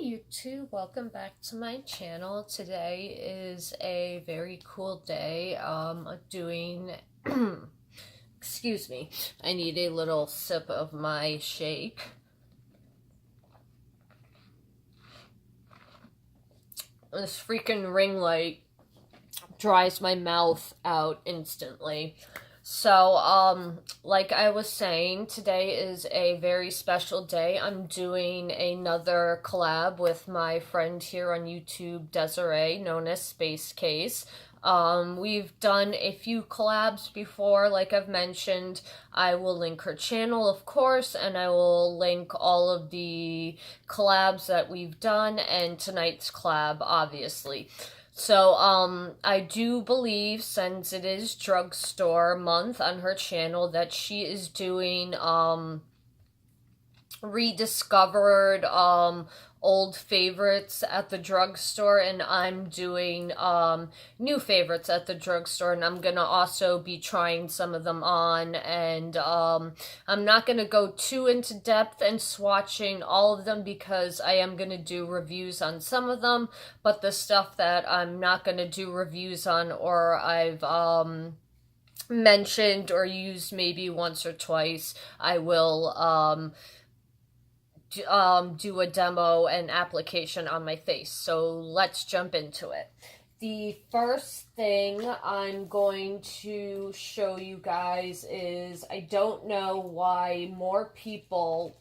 YouTube, welcome back to my channel. Today is a very cool day. Doing excuse me, I need a little sip of my shake. This freaking ring light dries my mouth out instantly. So, like I was saying, today is a very special day. I'm doing another collab with my friend here on YouTube, Desiree, known as Space Case. We've done a few collabs before, like I've mentioned. I will link her channel, of course, and I will link all of the collabs that we've done and tonight's collab, obviously. So, I do believe, since it is drugstore month on her channel, that she is doing, rediscovered, old favorites at the drugstore, and I'm doing, new favorites at the drugstore, and I'm gonna also be trying some of them on, and, I'm not gonna go too into depth and swatching all of them because I am gonna do reviews on some of them, but the stuff that I'm not gonna do reviews on, or I've, mentioned or used maybe once or twice, I will, do a demo and application on my face. So let's jump into it. The first thing I'm going to show you guys is, I don't know why more people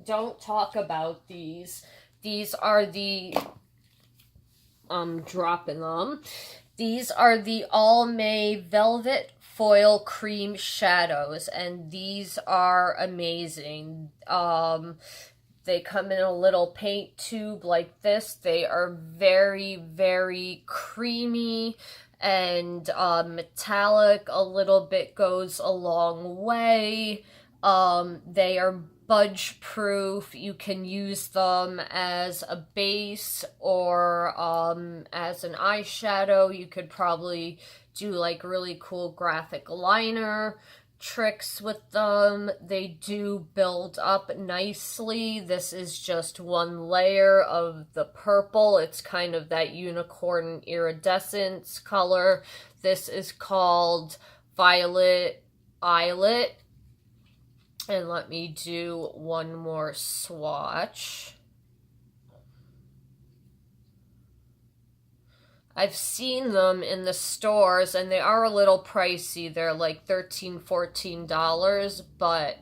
don't talk about these. These are the, I'm dropping them. These are the Almay Velvet Foil Cream Shadows, and these are amazing. They come in a little paint tube like this. They are very, very creamy and metallic. A little bit goes a long way. They are budge proof. You can use them as a base or as an eyeshadow. You could probably do like really cool graphic liner tricks with them. They do build up nicely. This is just one layer of the purple. It's kind of that unicorn iridescence color. This is called Violet Eyelet. And let me do one more swatch. I've seen them in the stores, and they are a little pricey. They're like $13, $14, but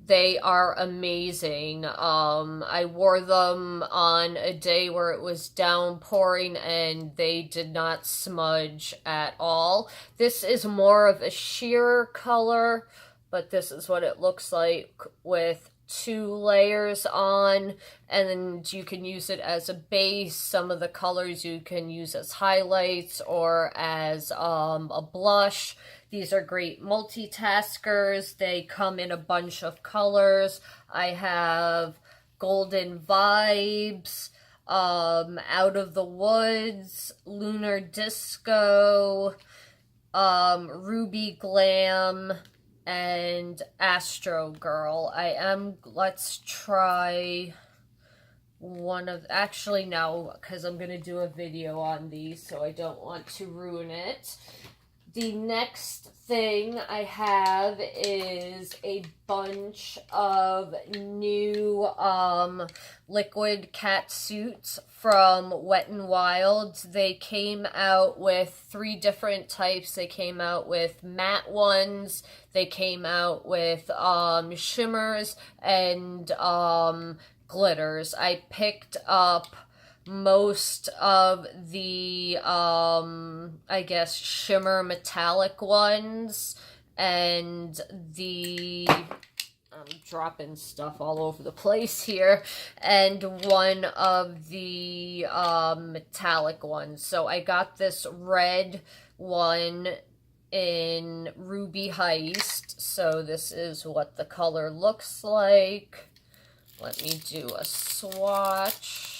they are amazing. I wore them on a day where it was downpouring, and they did not smudge at all. This is more of a sheer color, but this is what it looks like with 2 layers on, and then you can use it as a base. Some of the colors you can use as highlights or as a blush. These are great multitaskers. They come in a bunch of colors. I have Golden Vibes, Out of the Woods, Lunar Disco, Ruby Glam, and Astro Girl. Let's try one of, actually no, because I'm going to do a video on these, so I don't want to ruin it. The next thing I have is a bunch of new liquid cat suits from Wet n Wild. They came out with 3 different types. They came out with matte ones, they came out with shimmers, and glitters. I picked up most of the, I guess, shimmer metallic ones, and I'm dropping stuff all over the place here, and one of the metallic ones. So I got this red one in Ruby Heist, so this is what the color looks like. Let me do a swatch.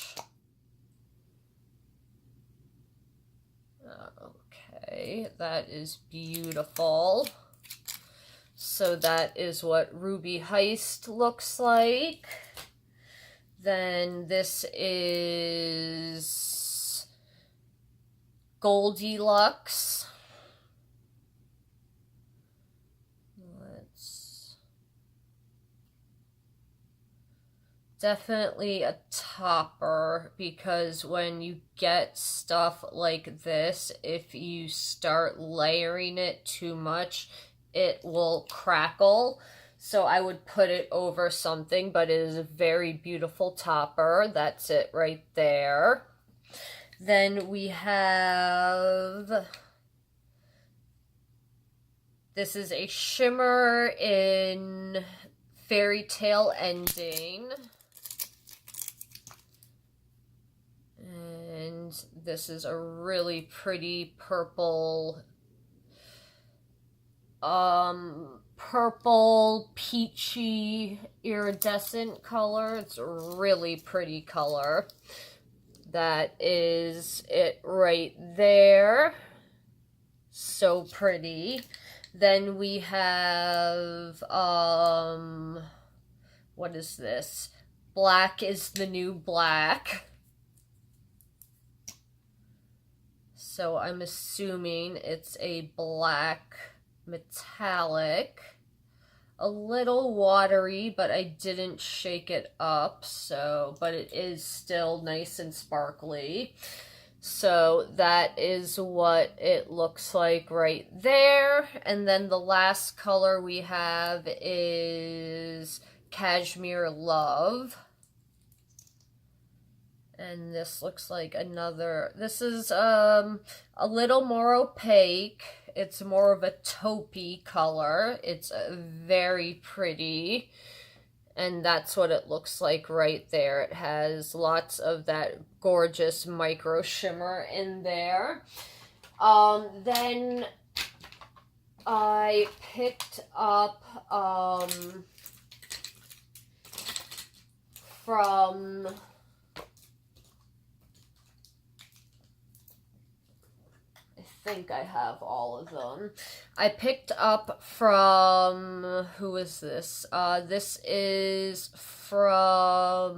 Okay, that is beautiful. So that is what Ruby Heist looks like. Then this is Goldilocks. Definitely a topper, because when you get stuff like this, if you start layering it too much, it will crackle. So I would put it over something, but it is a very beautiful topper. That's it right there. Then we have, this is a shimmer in Fairy Tale Ending. And this is a really pretty purple, purple peachy iridescent color. It's a really pretty color. That is it right there. So pretty. Then we have, what is this? Black is the New Black. So I'm assuming it's a black metallic. A little watery, but I didn't shake it up, so, but it is still nice and sparkly. So that is what it looks like right there. And then the last color we have is Cashmere Love. And this looks like another, this is a little more opaque. It's more of a taupey color. It's very pretty. And that's what it looks like right there. It has lots of that gorgeous micro shimmer in there. Then I picked up from, I think I have all of them. I picked up from, who is this? This is from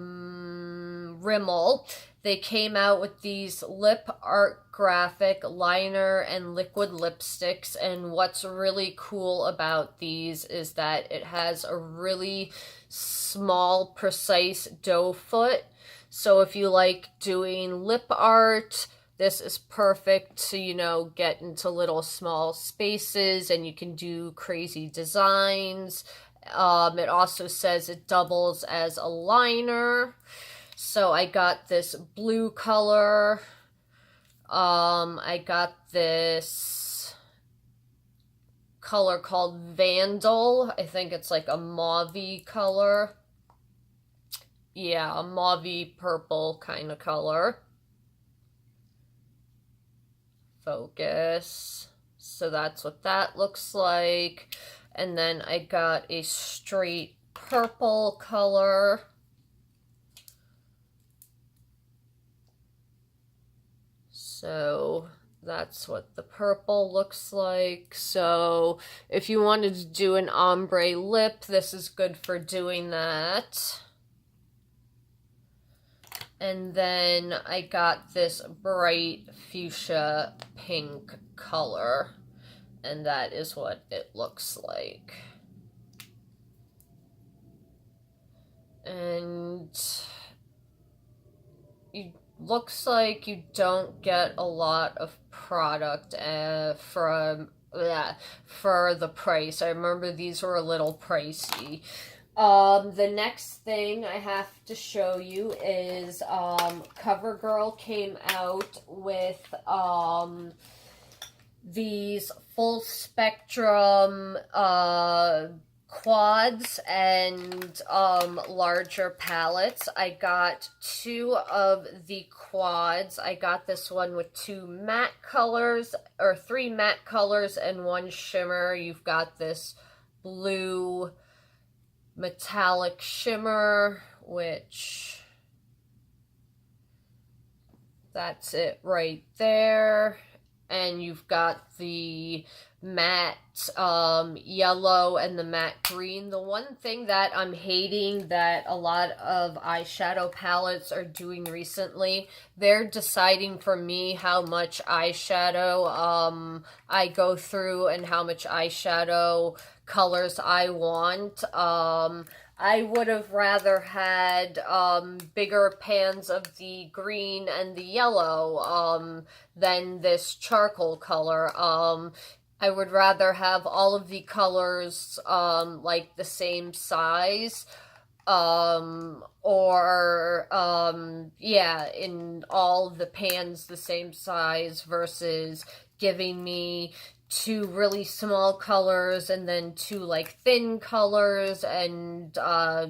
Rimmel. They came out with these lip art graphic liner and liquid lipsticks, and what's really cool about these is that it has a really small, precise doe foot. So if you like doing lip art, this is perfect to, you know, get into little small spaces, and you can do crazy designs. It also says it doubles as a liner. So I got this blue color. I got this color called Vandal. I think it's like a mauve-y color. Yeah, a mauve-y purple kind of color. Focus. So that's what that looks like. And then I got a straight purple color. So that's what the purple looks like. So if you wanted to do an ombre lip, this is good for doing that. And then I got this bright fuchsia pink color, and that is what it looks like. And it looks like you don't get a lot of product for the price. I remember these were a little pricey. The next thing I have to show you is, CoverGirl came out with, these full spectrum, quads and, larger palettes. I got 2 of the quads. I got this one with 2 matte colors, or 3 matte colors and 1 shimmer. You've got this blue metallic shimmer, which, that's it right there. and you've got the matte yellow and the matte green. The one thing that I'm hating that a lot of eyeshadow palettes are doing recently, they're deciding for me how much eyeshadow I go through and how much eyeshadow colors I want. I would have rather had bigger pans of the green and the yellow than this charcoal color. I would rather have all of the colors like the same size, or yeah, in all the pans the same size versus giving me two really small colors and then two like thin colors and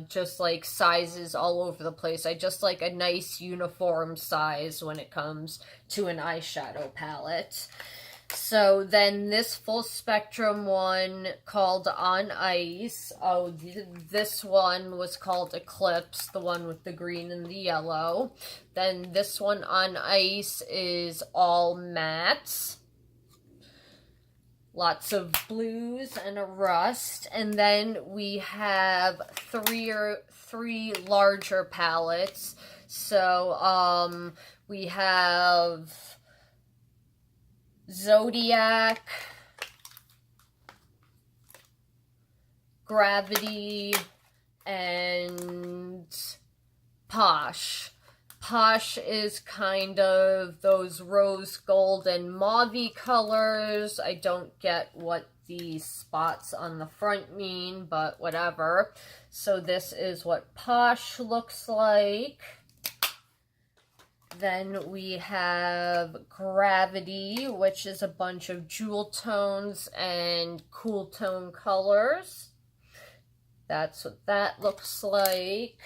just like sizes all over the place. I just like a nice uniform size when it comes to an eyeshadow palette. So then this full spectrum one called On Ice. Oh, this one was called Eclipse, the one with the green and the yellow. Then this one On Ice is all mattes. Lots of blues and a rust. And then we have three larger palettes. So we have Zodiac, Gravity, and Posh. Posh is kind of those rose gold and mauve colors. I don't get what the spots on the front mean, but whatever. So this is what Posh looks like. Then we have Gravity, which is a bunch of jewel tones and cool tone colors. That's what that looks like.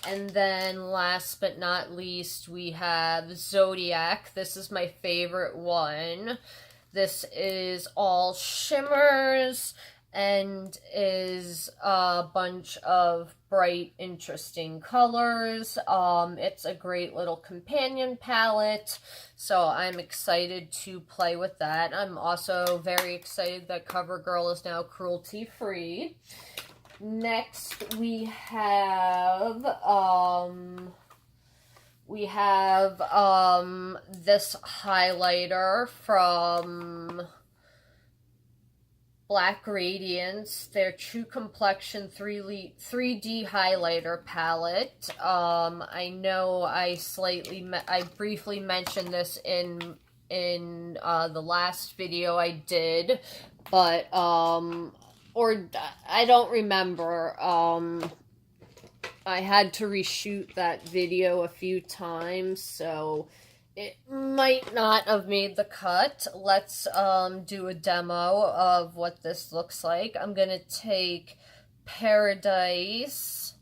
And then last but not least, we have Zodiac. This is my favorite one. This is all shimmers and is a bunch of bright, interesting colors. It's a great little companion palette, so I'm excited to play with that. I'm also very excited that CoverGirl is now cruelty-free. Next, we have this highlighter from Black Radiance, their True Complexion 3D highlighter palette. I know I briefly mentioned this in the last video I did, but or I don't remember. I had to reshoot that video a few times, so it might not have made the cut. Let's do a demo of what this looks like. I'm gonna take Paradise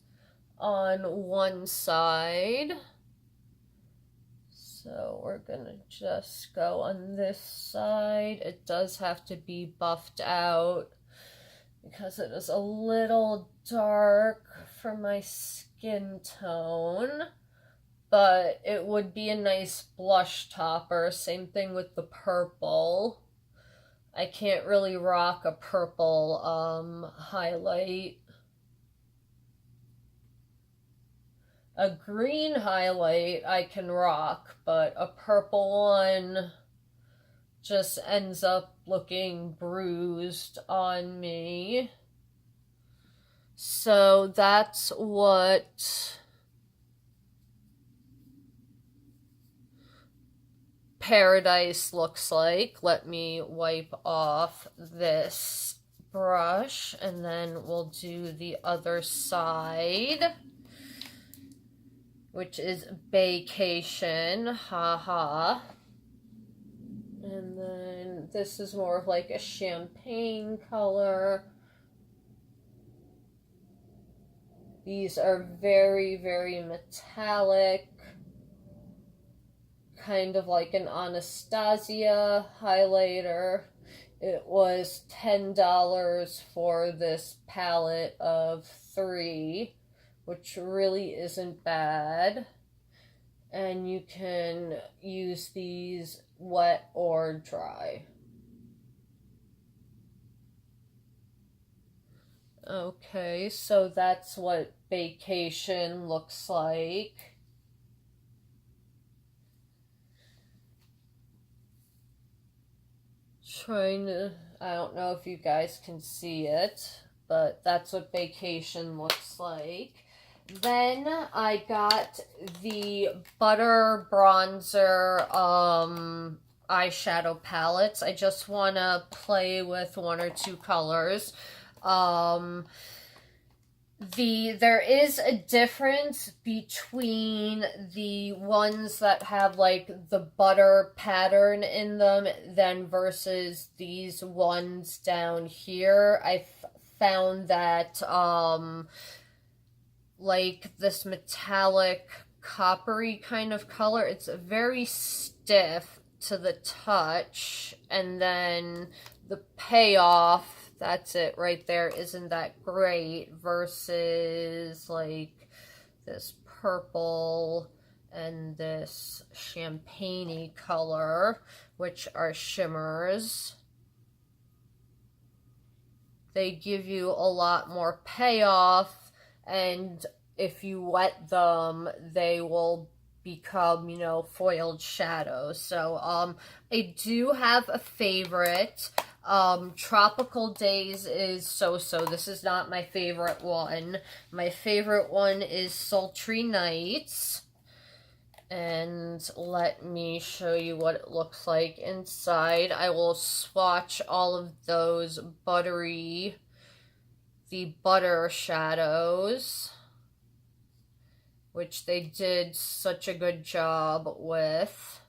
on one side. So we're gonna just go on this side. It does have to be buffed out because it is a little dark for my skin tone, but it would be a nice blush topper. Same thing with the purple. I can't really rock a purple highlight. A green highlight I can rock, but a purple one just ends up looking bruised on me. So that's what Paradise looks like. Let me wipe off this brush and then we'll do the other side, which is Vacation, haha. And then this is more of like a champagne color. These are very, very metallic, kind of like an Anastasia highlighter. It was $10 for this palette of 3, which really isn't bad. and you can use these wet or dry. Okay, so that's what vacation looks like. Trying to, I don't know if you guys can see it, but that's what vacation looks like. Then I got the Butter Bronzer eyeshadow palettes. I just want to play with one or two colors. There is a difference between the ones that have like the butter pattern in them than versus these ones down here. I found that like this metallic coppery kind of color, it's very stiff to the touch, and then the payoff, that's it right there, isn't that great, versus like this purple and this champagne-y color, which are shimmers. They give you a lot more payoff, and if you wet them, they will become, you know, foiled shadows. So I do have a favorite. Tropical Days is so-so. This is not my favorite one. My favorite one is Sultry Nights. And let me show you what it looks like inside. I will swatch all of those the butter shadows, which they did such a good job with.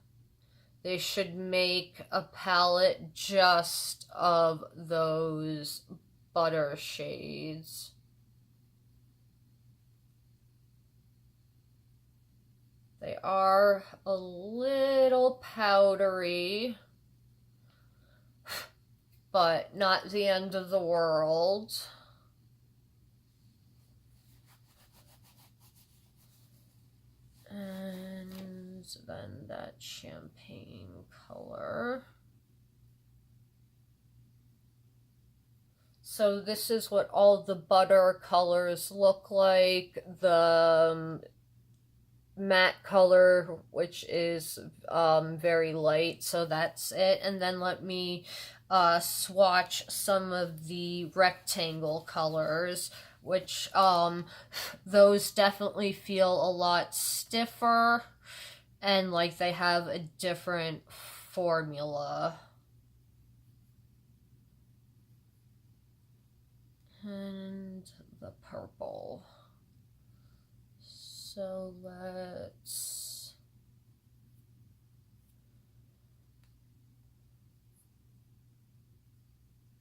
They should make a palette just of those butter shades. They are a little powdery, but not the end of the world. And then that champagne color. So this is what all the butter colors look like. The matte color, which is very light, so that's it. And then let me swatch some of the rectangle colors, which those definitely feel a lot stiffer, and like they have a different formula. And the purple. So let's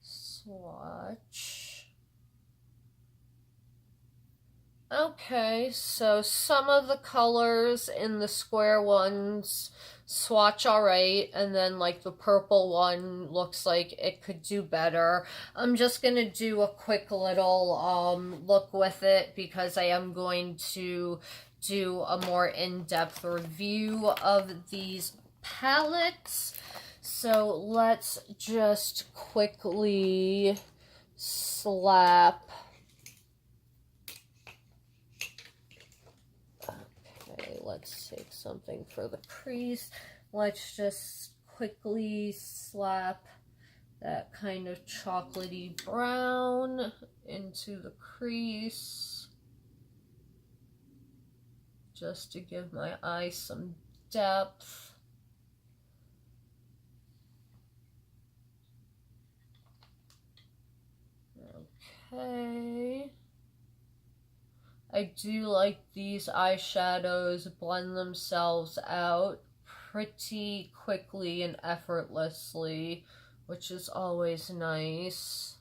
swatch. Okay, so some of the colors in the square ones swatch alright, and then like the purple one looks like it could do better. I'm just gonna do a quick little look with it, because I am going to do a more in-depth review of these palettes. So let's just quickly slap. Let's take something for the crease. Let's just quickly slap that kind of chocolatey brown into the crease, just to give my eye some depth. Okay. I do like these eyeshadows blend themselves out pretty quickly and effortlessly, which is always nice.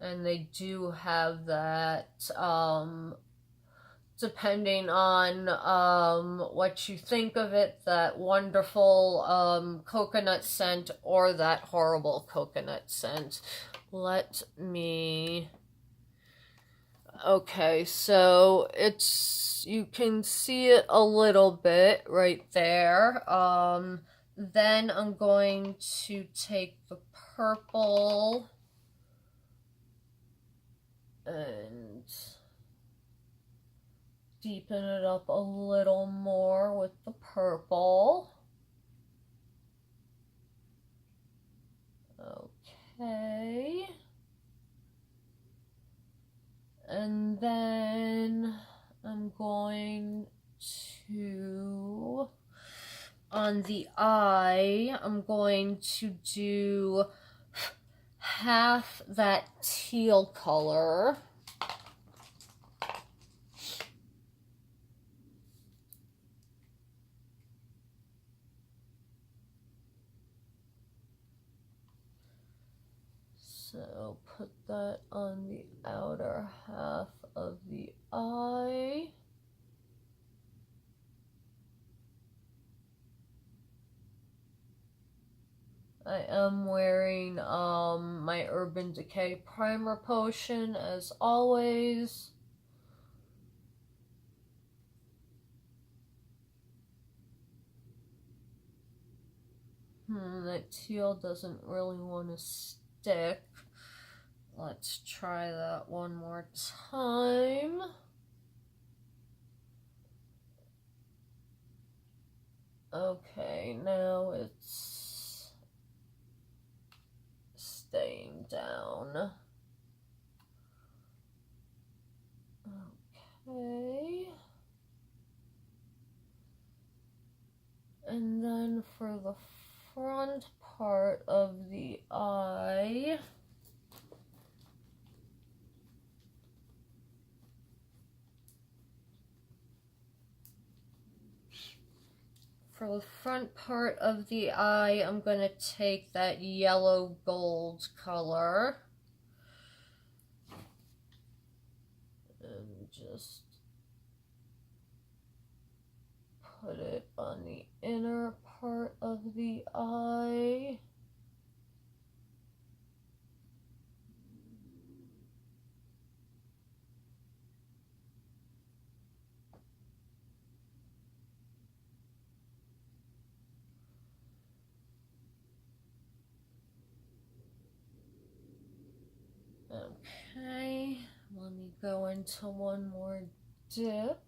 And they do have that, depending on what you think of it, that wonderful coconut scent or that horrible coconut scent. Let me... Okay, so it's You can see it a little bit right there. Then I'm going to take the purple and deepen it up a little more with the purple. Okay. And then I'm going to, on the eye, I'm going to do half that teal color. So put that on the outer half of the eye. I am wearing my Urban Decay Primer Potion as always. That teal doesn't really want to stick. Let's try that one more time. Okay, now it's staying down. Okay. And then for the front part of the eye, I'm going to take that yellow gold color and just put it on the inner part of the eye. Okay, let me go into one more dip.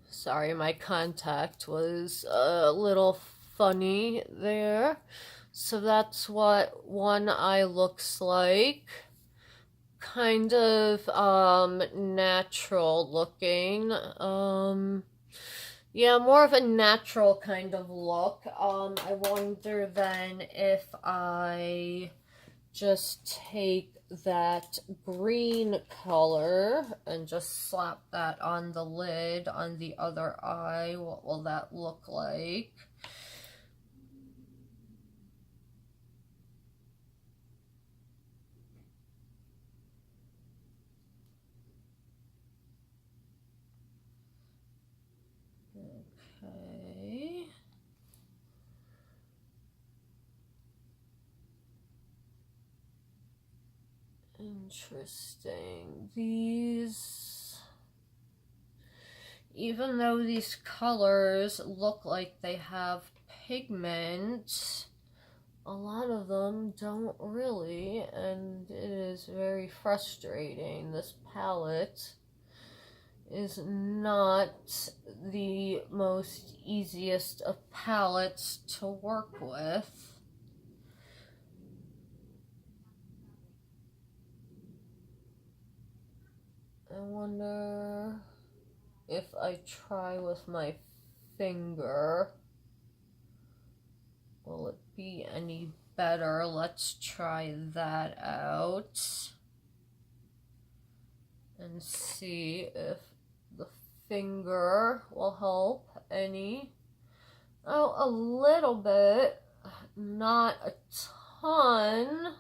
Sorry, my contact was a little funny there. So that's what one eye looks like. Kind of natural looking. Yeah, more of a natural kind of look. I wonder then if I just take that green color and just slap that on the lid on the other eye. What will that look like? Okay. Interesting. These, even though these colors look like they have pigment, a lot of them don't really, and it is very frustrating. This palette is not the most easiest of palettes to work with. I wonder if I try with my finger, will it be any better? Let's try that out and see if the finger will help any. Oh, a little bit, not a ton.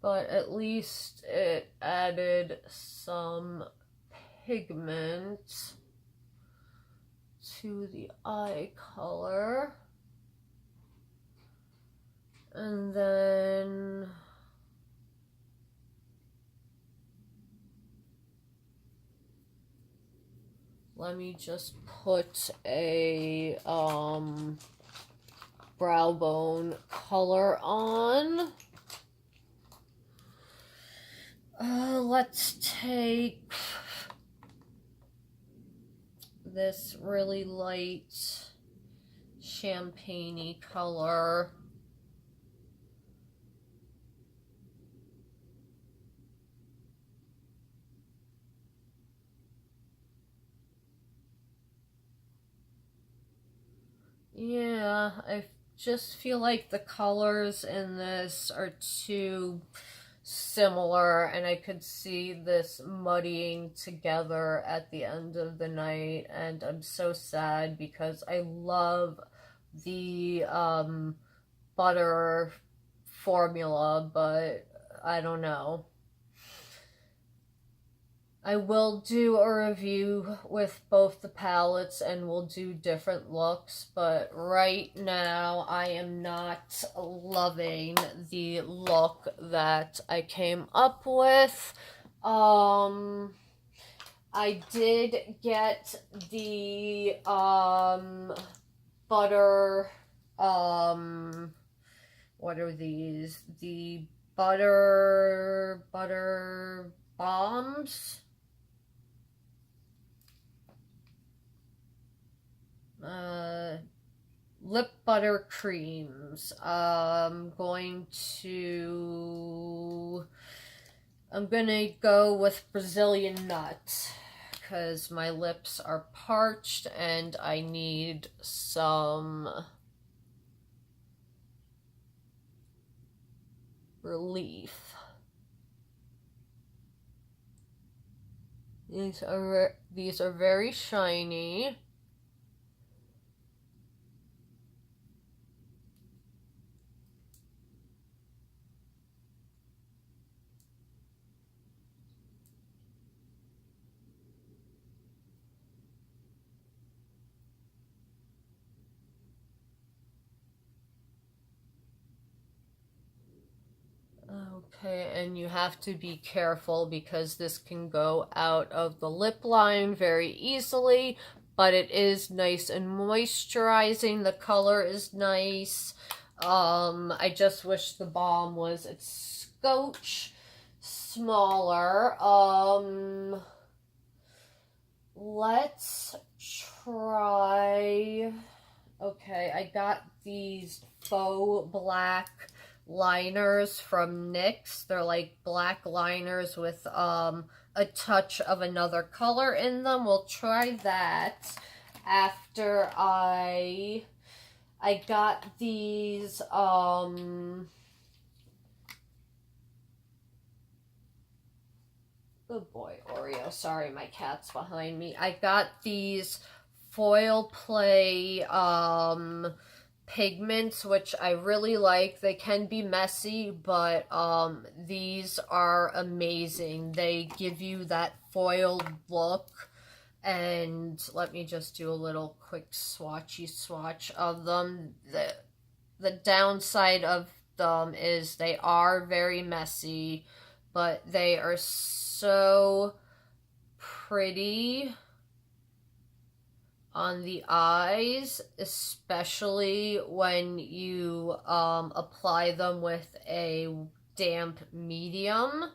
But at least it added some pigment to the eye color. And then let me just put a brow bone color on. Let's take this really light champagne-y color. Yeah, I just feel like the colors in this are too similar, and I could see this muddying together at the end of the night, and I'm so sad because I love the butter formula, but I don't know. I will do a review with both the palettes and we'll do different looks, but right now I am not loving the look that I came up with. I did get the butter, what are these? The butter Balms. Lip butter creams. I'm gonna go with Brazilian nut because my lips are parched and I need some relief. These are very shiny. Okay, and you have to be careful because this can go out of the lip line very easily, but it is nice and moisturizing. The color is nice. I just wish the balm was a scotch smaller. Let's try. Okay, I got these faux black liners from NYX. They're like black liners with a touch of another color in them. We'll try that after I got these good boy, Oreo. Sorry, my cat's behind me. I got these foil play pigments, which I really like. They can be messy, but these are amazing. They give you that foiled look. And let me just do a little quick swatchy swatch of them. The downside of them is they are very messy, but they are so pretty on the eyes, especially when you apply them with a damp medium,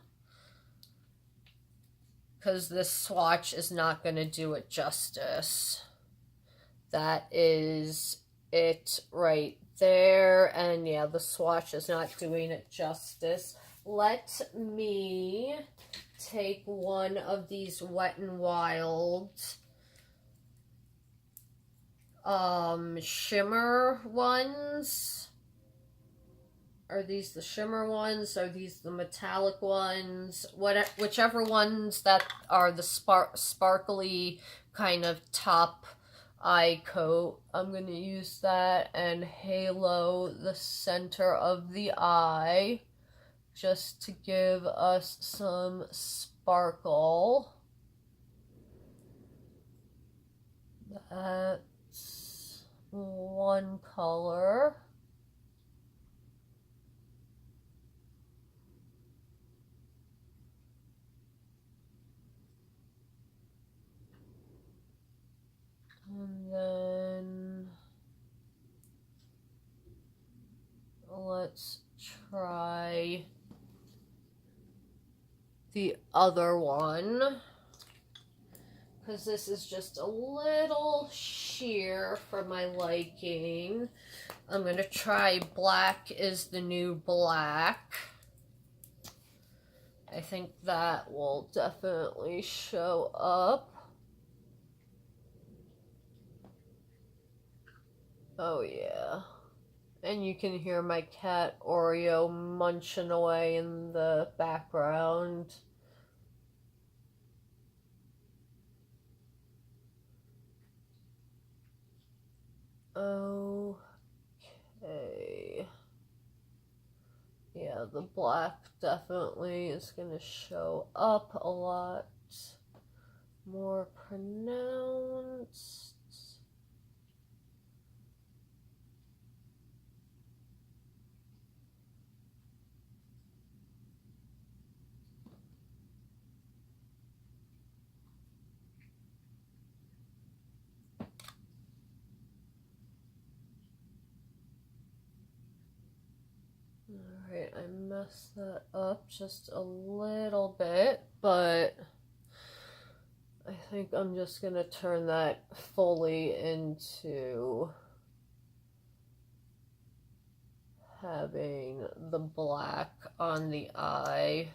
because this swatch is not going to do it justice. That is it right there, and yeah, the swatch is not doing it justice. Let me take one of these Wet n Wild shimmer ones. Are these the shimmer ones? Are these the metallic ones? Whichever ones that are the sparkly kind of top eye coat. I'm going to use that and halo the center of the eye just to give us some sparkle. That's one color. let's try the other one, because this is just a little sheer for my liking. I'm going to try Black is the New Black. I think that will definitely show up. Oh yeah. And you can hear my cat Oreo munching away in the background. Okay. Yeah, the black definitely is going to show up a lot more pronounced. Alright, I messed that up just a little bit, but I think I'm just going to turn that fully into having the black on the eye.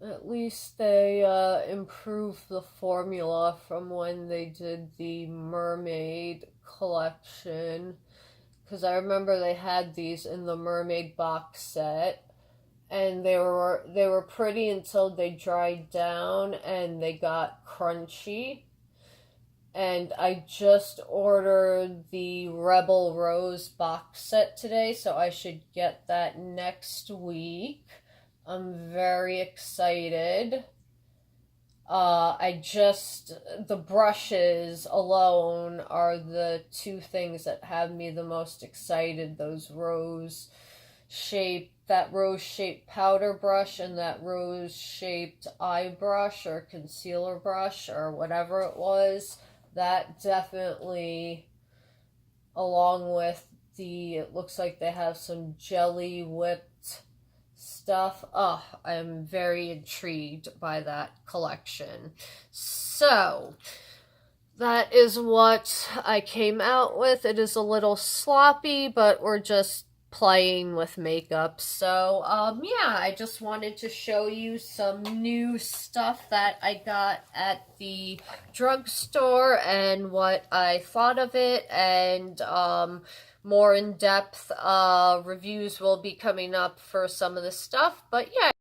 At least they improved the formula from when they did the mermaid collection, because I remember they had these in the mermaid box set, and they were pretty until they dried down and they got crunchy. And I just ordered the Rebel Rose box set today, so I should get that next week. I'm very excited. The brushes alone are the two things that have me the most excited. That rose-shaped powder brush and that rose-shaped eye brush or concealer brush or whatever it was. That definitely, along with it looks like they have some jelly whipped stuff. Oh, I'm very intrigued by that collection. So, that is what I came out with. It is a little sloppy, but we're just playing with makeup. So, yeah, I just wanted to show you some new stuff that I got at the drugstore and what I thought of it, and more in-depth reviews will be coming up for some of the stuff. But yeah,